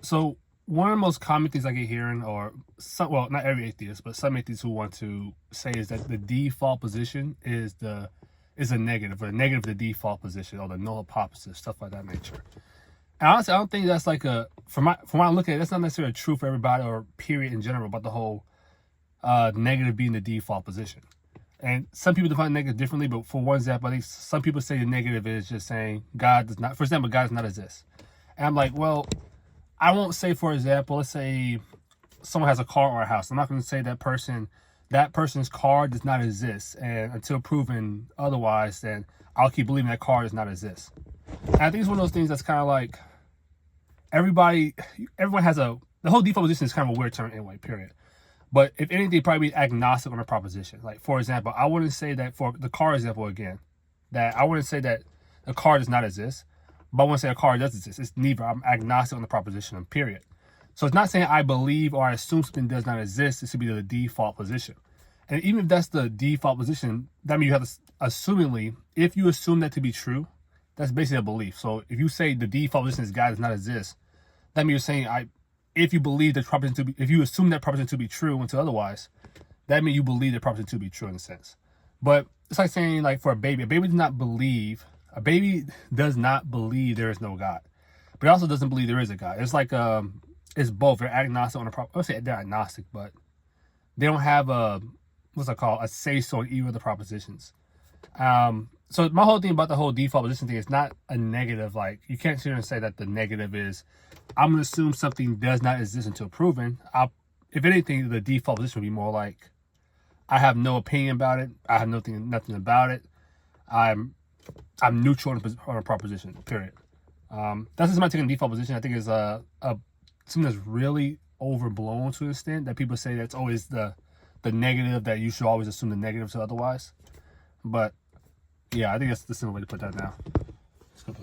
So one of the most common things I get hearing, or some, well, not every atheist, but some atheists who want to say is that the default position is a negative, or the negative of the default position, or the null hypothesis, stuff like that nature. And honestly, I don't think that's like from what I look at it, that's not necessarily true for everybody or period in general about the whole negative being the default position. And some people define negative differently, but for one example, I think some people say the negative is just saying God does not, for example, God does not exist. And I'm like, well, I won't say, for example, let's say someone has a car or a house. I'm not going to say that person's car does not exist, and until proven otherwise, then I'll keep believing that car does not exist. And I think it's one of those things that's kind of like everyone has the whole default position is kind of a weird term anyway, period. But if anything, probably be agnostic on a proposition. Like, for example, I wouldn't say that, for the car example again, that I wouldn't say that a car does not exist, but I wouldn't say a car does exist. It's neither. I'm agnostic on the proposition, period. So it's not saying I believe or I assume something does not exist. It should be the default position. And even if that's the default position, that means you have to, assumingly, if you assume that to be true, that's basically a belief. So if you say the default position is God does not exist, that means you're saying if you believe the proposition to be, if you assume that proposition to be true until otherwise, that means you believe the proposition to be true in a sense. But it's like saying, like, for a baby does not believe there is no God, but it also doesn't believe there is a God. It's like it's both. They're agnostic on I would say they're agnostic, but they don't have a say so in either of the propositions. So my whole thing about the whole default position thing is not a negative. Like, you can't sit here and say that the negative is I'm going to assume something does not exist until proven. If anything, the default position would be more like I have no opinion about it. I have nothing about it. I'm neutral on a proposition, period. That's just my take on default position. I think is something that's really overblown to an extent, that people say that's always the negative, that you should always assume the negative to otherwise. But yeah, I think that's the simple way to put that now. Let's go.